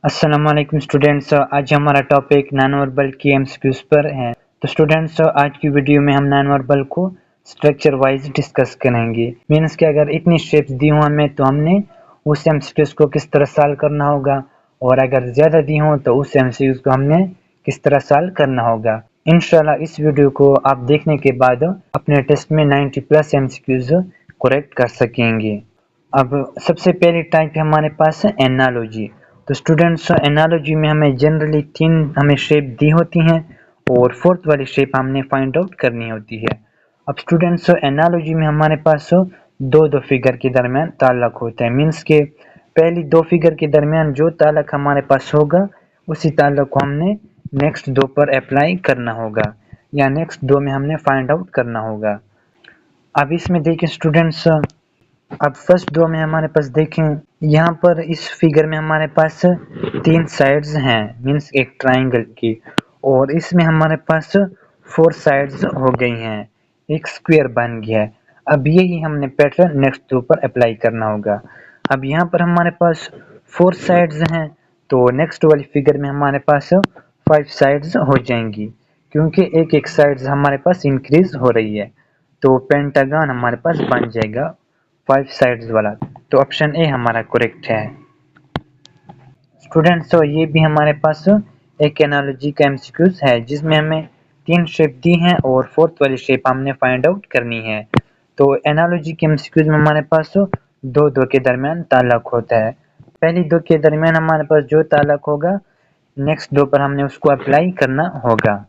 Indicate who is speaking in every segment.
Speaker 1: अस्सलाम वालेकुम स्टूडेंट्स। आज हमारा टॉपिक नॉन वर्बल की एमसीक्यूज पर है। तो स्टूडेंट्स, आज की वीडियो में हम नॉन वर्बल को स्ट्रक्चर वाइज डिस्कस करेंगे। मीन्स कि अगर इतनी शेप्स दी हो हमें तो हमने उस एमसीक्यूज को किस तरह सॉल्व करना होगा, और अगर ज़्यादा दी हो तो उस एमसीक्यूज को हमने किस तरह सॉल्व करना होगा। इंशाल्लाह इस वीडियो को आप देखने के बाद अपने टेस्ट में 90+ एमसीक्यूज करेक्ट कर सकेंगे। अब सबसे पहली टाइप है हमारे पास एनालॉजी। तो स्टूडेंट्स, एनालॉजी में हमें जनरली तीन शेप दी होती हैं और फोर्थ वाली शेप हमने फाइंड आउट करनी होती है। अब स्टूडेंट्स, एनालॉजी में हमारे पास दो फिगर के दरमियान ताल्लुक होता है। मीन्स के पहली दो फिगर के दरमियान जो ताल्लुक हमारे पास होगा उसी ताल्लुक को हमने नेक्स्ट दो पर अप्लाई करना होगा, या नेक्स्ट दो में हमने फाइंड आउट करना होगा। अब इसमें देखिए स्टूडेंट्स, अब फर्स्ट दो में हमारे पास देखें, यहाँ पर इस फिगर में हमारे पास तीन साइड्स हैं, मीन्स एक ट्राइंगल की, और इसमें हमारे पास 4 साइड्स हो गई हैं, एक स्क्वायर बन गया है। अब यही हमने पैटर्न नेक्स्ट दो पर अप्लाई करना होगा। अब यहाँ पर हमारे पास 4 साइड्स हैं, तो नेक्स्ट वाली फिगर में हमारे पास 5 साइड्स हो जाएंगी, क्योंकि एक एक साइड्स हमारे पास इंक्रीज हो रही है, तो पेंटागन हमारे पास बन जाएगा 5 साइड्स वाला। तो ऑप्शन ए हमारा करेक्ट है। स्टूडेंट्स, तो ये भी हमारे पास एक एनालॉजी का एमसीक्यूज है जिसमें हमें तीन शेप दी हैं और फोर्थ वाली शेप हमने फाइंड आउट करनी है। तो एनालॉजी के एमसीक्यूज में हमारे पास दो के दरमियान ताल्लुक होता है। पहली दो के दरमियान हमारे पास जो ताल्लुक होगा नेक्स्ट दो पर हमने उसको अप्लाई करना होगा।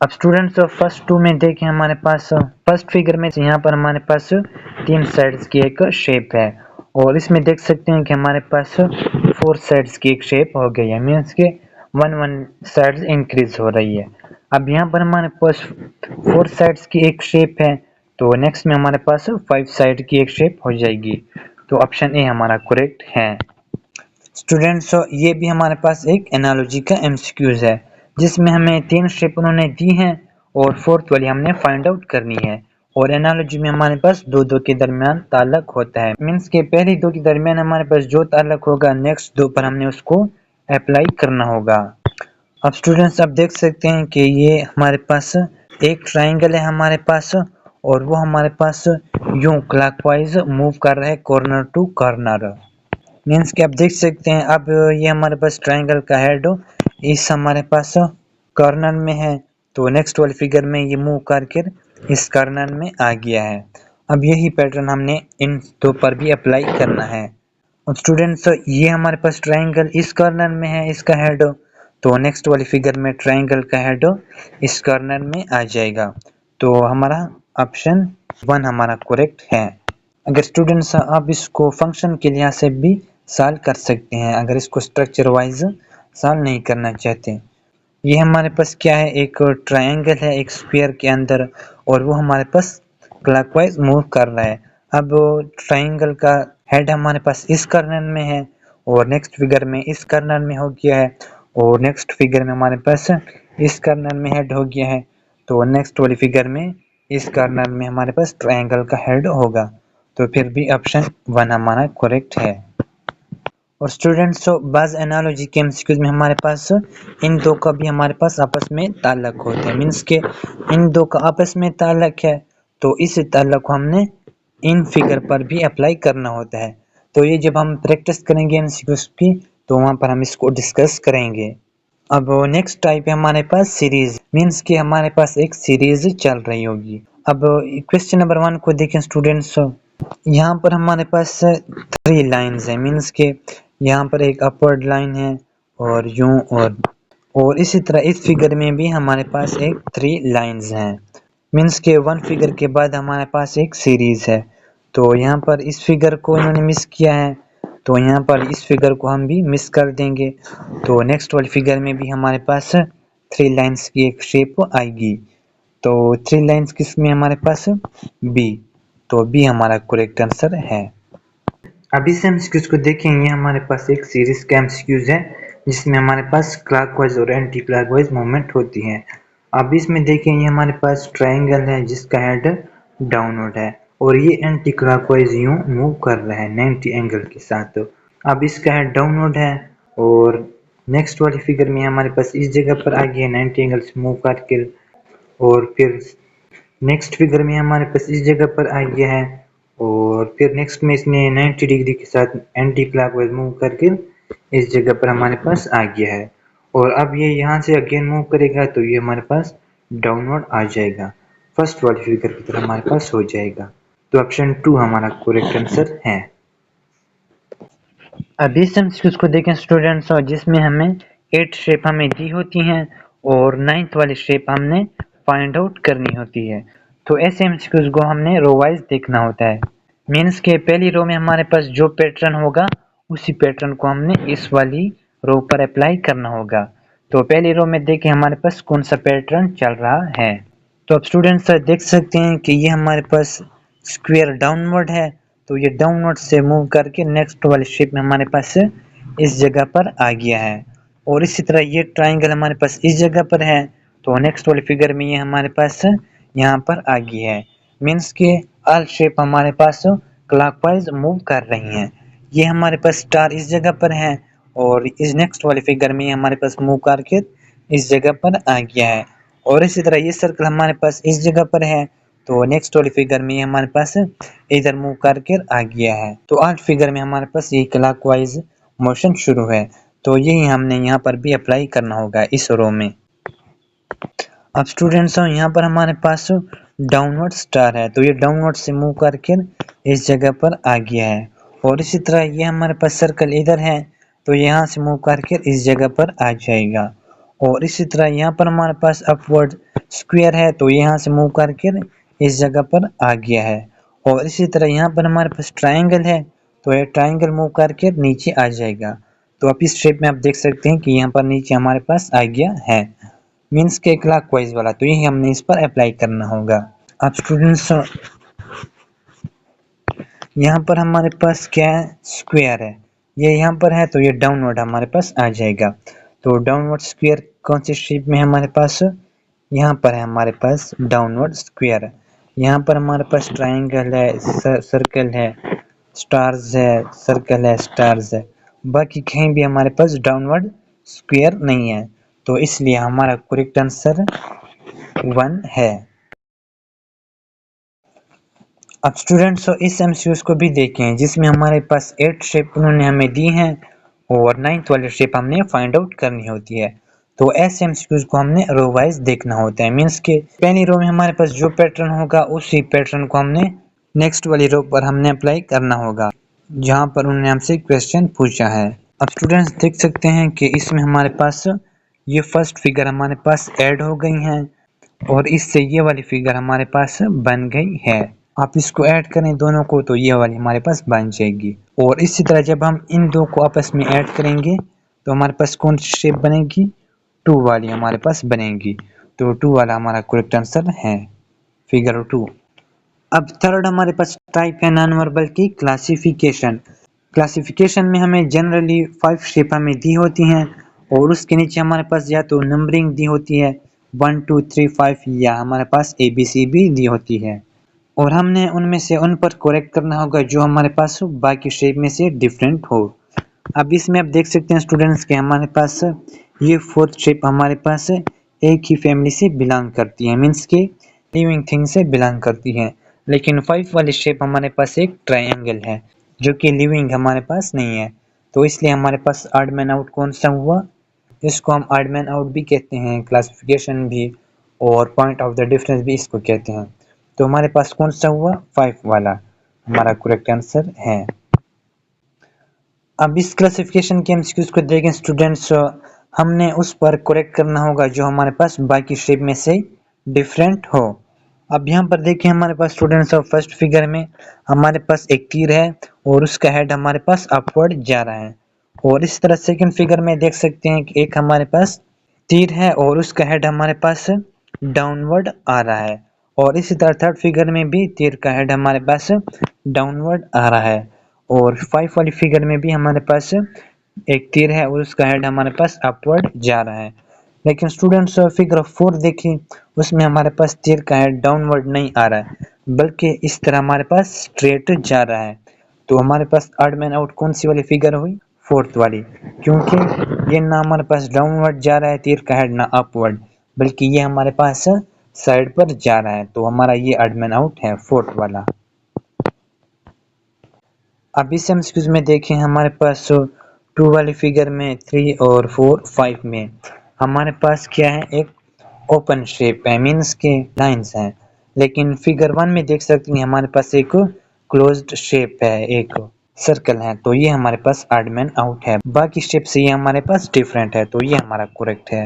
Speaker 1: अब स्टूडेंट्स, फर्स्ट टू में देखें, हमारे पास फर्स्ट फिगर में यहाँ पर हमारे पास तीन साइड्स की एक शेप है, और इसमें देख सकते हैं कि हमारे पास 4 साइड्स की एक शेप हो गई है, मीन्स के 1 साइड्स इंक्रीज हो रही है। अब यहाँ पर हमारे पास 4 साइड्स की एक शेप है, तो नेक्स्ट में हमारे पास 5 साइड की एक शेप हो जाएगी। तो ऑप्शन ए हमारा करेक्ट है। स्टूडेंट्स, ये भी हमारे पास एक एनालॉजी का एमसीक्यूज है जिसमें हमें तीन शेप उन्होंने दी हैं और फोर्थ वाली हमने फाइंड आउट करनी है। और एनालॉजी में हमारे पास दो के दरमियान ताल्लुक होता है, मीन्स के पहली दो के दरमियान हमारे पास जो ताल्लुक होगा नेक्स्ट दो पर हमने उसको अप्लाई करना होगा। अब स्टूडेंट्स, आप देख सकते हैं कि ये हमारे पास एक ट्राइंगल है हमारे पास, और वो हमारे पास यूं क्लॉकवाइज मूव कर रहा है कॉर्नर टू कॉर्नर। मीन्स कि आप देख सकते हैं, अब ये हमारे पास ट्राइंगल का हेड इस हमारे पास कॉर्नर में है, तो नेक्स्ट वाली फिगर में ये मूव करके इस कॉर्नर में आ गया है। अब यही पैटर्न हमने इन दो पर भी अप्लाई करना है। अब स्टूडेंट्स, ये हमारे पास ट्राइंगल इस कॉर्नर में है, इसका हेड, तो नेक्स्ट वाली फिगर में ट्राइंगल का हेड इस कॉर्नर में आ जाएगा। तो हमारा ऑप्शन 1 हमारा करेक्ट है। अगर स्टूडेंट्स आप इसको फंक्शन के लिहाज से भी सॉल्व कर सकते हैं, अगर इसको स्ट्रक्चर वाइज सॉल्व नहीं करना चाहते। ये हमारे पास क्या है, एक ट्रायंगल है एक स्फीयर के अंदर, और वो हमारे पास क्लॉकवाइज मूव कर रहा है। अब ट्रायंगल का हेड हमारे पास इस कॉर्नर में है, और नेक्स्ट फिगर में इस कॉर्नर में हो गया है, और नेक्स्ट फिगर में हमारे पास इस कॉर्नर में हेड हो गया है, तो नेक्स्ट वाली फिगर में इस कॉर्नर में हमारे पास ट्रायंगल का हेड होगा। तो फिर भी ऑप्शन 1 हमारा करेक्ट है। और स्टूडेंट्स, बाज एनालॉजी के एमसीक्यूज में हमारे पास इन दो का भी हमारे पास आपस में ताल्लुक होता है, मीन्स के इन दो का आपस में ताल्लुक है, तो इस ताल्लुक को हमने इन फिगर पर भी अप्लाई करना होता है। तो ये जब हम प्रैक्टिस करेंगे एमसीक्यूज की, तो वहाँ पर हम इसको डिस्कस करेंगे। अब नेक्स्ट टाइप है हमारे पास सीरीज, मीन्स कि हमारे पास एक सीरीज चल रही होगी। अब क्वेश्चन नंबर 1 को देखें स्टूडेंट्स, यहाँ पर हमारे पास 3 लाइन्स हैं, मीन्स के यहाँ पर एक अपवर्ड लाइन है और यूं, और इसी तरह इस फिगर में भी हमारे पास एक 3 लाइन्स हैं, मीन्स के 1 फिगर के बाद हमारे पास एक सीरीज है। तो यहाँ पर इस फिगर को इन्होंने मिस किया है, तो यहाँ पर इस फिगर को हम भी मिस कर देंगे, तो नेक्स्ट वाली फिगर में भी हमारे पास 3 लाइन्स की एक शेप आएगी। तो 3 लाइन्स किसमें हमारे पास, बी, तो बी हमारा करेक्ट आंसर है। अब इस एमसीक्यूज को देखें, ये हमारे पास एक सीरीज का एमसीक्यूज है जिसमें हमारे पास क्लॉकवाइज और एंटी क्लॉकवाइज मूवमेंट होती है। अब इसमें देखें, ये हमारे पास ट्रायंगल है जिसका हेड डाउनवर्ड है, और ये एंटी क्लॉकवाइज यूं मूव कर रहा है 90 एंगल के साथ। अब इसका हेड डाउनवर्ड है और नेक्स्ट वाली फिगर में हमारे पास इस जगह पर आ गया 90 एंगल से मूव करके, और फिर नेक्स्ट फिगर में हमारे पास इस जगह पर आ गया है, और फिर नेक्स्ट में इसने 90 डिग्री के साथ एंटी क्लॉकवाइज मूव करके इस जगह पर हमारे पास आ गया है। और अब ये यहाँ से अगेन मूव करेगा तो ये हमारे पास डाउनवर्ड आ जाएगा, फर्स्ट वाली फिगर की तरह हमारे पास हो जाएगा। तो ऑप्शन 2 हमारा करेक्ट आंसर है। अभी इस एमसीक्यूज को देखें स्टूडेंट्स, और जिसमें हमें 8 शेप हमें दी होती हैं और 9th वाली शेप हमने फाइंड आउट करनी होती है। तो ऐसे एमसीक्यूज को हमने रो वाइज देखना होता है। मीन्स के पहली रो में हमारे पास जो पैटर्न होगा उसी पैटर्न को हमने इस वाली रो पर अप्लाई करना होगा। तो पहली रो में देखें हमारे पास कौन सा पैटर्न चल रहा है। तो अब स्टूडेंट्स देख सकते हैं कि ये हमारे पास स्क्वायर डाउनवर्ड है, तो ये डाउनवर्ड से मूव करके नेक्स्ट वाली शेप में हमारे पास इस जगह पर आ गया है। और इसी तरह ये ट्राइंगल हमारे पास इस जगह पर है, तो नेक्स्ट वाली फिगर में ये हमारे पास यहाँ पर आ गई है। मीन्स के ऑल शेप हमारे पास क्लॉकवाइज मूव कर रही हैं। ये हमारे पास स्टार इस जगह पर है, और इस नेक्स्ट वाली फिगर में हमारे पास मूव करके इस जगह पर आ गया है। और इसी तरह ये सर्कल हमारे पास इस जगह पर है, तो नेक्स्ट वाली फिगर में हमारे पास इधर मूव करके आ गया है। तो आठ फिगर में हमारे पास ये क्लॉकवाइज मोशन शुरू है, तो यही हमने यहाँ पर भी अप्लाई करना होगा इस रो में। अब स्टूडेंट्स यहाँ पर हमारे पास डाउनवर्ड स्टार है, तो ये डाउनवर्ड से मूव करके इस जगह पर आ गया है। और इसी तरह ये हमारे पास सर्कल इधर है, तो यहाँ से मूव करके इस जगह पर आ जाएगा। और इसी तरह यहाँ पर हमारे पास अपवर्ड स्क्वायर है, तो यहाँ से मूव करके इस जगह पर आ गया है। और इसी तरह यहाँ पर हमारे पास ट्राइंगल है, तो ये ट्राइंगल मूव करके नीचे आ जाएगा। तो आप इस शेप में आप देख सकते हैं कि यहाँ पर नीचे हमारे पास आ गया है, मीन्स के क्लॉकवाइज वाला। तो यही हमने इस पर अप्लाई करना होगा। अब स्टूडेंट्स यहाँ पर हमारे पास क्या है, स्क्वायर है, ये यहाँ पर है, तो ये डाउनवर्ड हमारे पास आ जाएगा। तो डाउनवर्ड स्क्वायर कौन सी शेप में हमारे पास, यहाँ पर है हमारे पास डाउनवर्ड स्क्वायर। यहाँ पर हमारे पास ट्राइंगल है, सर्कल है, स्टार्स है, सर्कल है, स्टार्स है, बाकी कहीं भी हमारे पास डाउनवर्ड स्क्वायर नहीं है। तो इसलिए हमारा करेक्ट आंसर 1 है। अब स्टूडेंट्स इस एमसीक्यूज को भी देखें, जिसमें हमारे पास 8 शेप उन्होंने हमें दी हैं और 9th वाली शेप हमने फाइंड आउट करनी होती है। तो ऐसे एमसीक्यूज को हमने रो वाइज देखना होता है। मीन्स के पहली रो में हमारे पास जो पैटर्न होगा उसी पैटर्न को हमने नेक्स्ट वाली रो पर हमने अप्लाई करना होगा, जहाँ पर उन्होंने हमसे क्वेश्चन पूछा है। अब स्टूडेंट्स देख सकते हैं कि इसमें हमारे पास ये फर्स्ट फिगर हमारे पास ऐड हो गई हैं, और इससे ये वाली फिगर हमारे पास बन गई है। आप इसको ऐड करें दोनों को, तो ये वाली हमारे पास बन जाएगी। और इसी तरह जब हम इन दो को आपस में ऐड करेंगे तो हमारे पास कौन सी शेप बनेगी, 2 वाली हमारे पास बनेगी। तो 2 वाला हमारा करेक्ट आंसर है, फिगर 2। अब थर्ड हमारे पास टाइप है नॉन वर्बल की क्लासिफिकेशन। क्लासिफिकेशन में हमें जनरली 5 शेप हमें दी होती हैं, और उसके नीचे हमारे पास या तो नंबरिंग दी होती है 1 2 3 5, या हमारे पास ABC भी दी होती है, और हमने उनमें से उन पर करेक्ट करना होगा जो हमारे पास बाकी शेप में से डिफरेंट हो। अब इसमें आप देख सकते हैं स्टूडेंट्स के हमारे पास ये 4th शेप हमारे पास एक ही फैमिली से बिलोंग करती है, मीन्स के लिविंग थिंग से बिलोंग करती है। लेकिन 5 वाली शेप हमारे पास एक ट्रायंगल है जो कि लिविंग हमारे पास नहीं है, तो इसलिए हमारे पास ऑड मैन आउट कौन सा हुआ, इसको हम ऑड मैन आउट भी कहते हैं, क्लासिफिकेशन भी, और पॉइंट ऑफ द डिफरेंस भी इसको कहते हैं। तो हमारे पास कौन सा हुआ, 5 वाला हमारा करेक्ट आंसर है। अब इस क्लासिफिकेशन के एमसीक्यूज को देखें स्टूडेंट्स, हमने उस पर करेक्ट करना होगा जो हमारे पास बाकी शेप में से डिफरेंट हो। अब यहाँ पर देखिए हमारे पास स्टूडेंट्स फर्स्ट फिगर में हमारे पास एक तीर है और उसका हेड हमारे पास अपवर्ड जा रहा है। और इस तरह सेकंड फिगर में देख सकते हैं कि एक हमारे पास तीर है और उसका हेड हमारे पास डाउनवर्ड आ रहा है। और इसी तरह थर्ड फिगर में भी तीर का हेड हमारे पास डाउनवर्ड आ रहा है। और 5 वाली फिगर में भी हमारे पास एक तीर है और उसका हेड हमारे पास अपवर्ड जा रहा है। लेकिन स्टूडेंट्स फिगर 4 देखिए, उसमें हमारे पास तीर का हेड डाउनवर्ड नहीं आ रहा है, बल्कि इस तरह हमारे पास स्ट्रेट जा रहा है। तो हमारे पास ऑड मैन आउट कौन सी वाली फिगर हुई, फोर्थ वाली, क्योंकि ये ना हमारे पास डाउनवर्ड जा रहा है तीर का हेड, ना अपवर्ड, बल्कि ये हमारे पास साइड पर जा रहा है, तो हमारा ये ऑड मैन आउट है फोर्थ वाला। अब इस एमसीक्यूज में देखें हमारे पास 2 वाली फिगर में 3 और 4 5 में हमारे पास क्या है, एक ओपन शेप है, मीन्स के लाइंस हैं, लेकिन फिगर 1 में देख सकते हैं हमारे पास एक क्लोज्ड शेप है, एक सर्कल है, तो ये हमारे पास ऑड मैन आउट है। बाकी शेप से ये हमारे पास डिफरेंट है, तो ये हमारा करेक्ट है।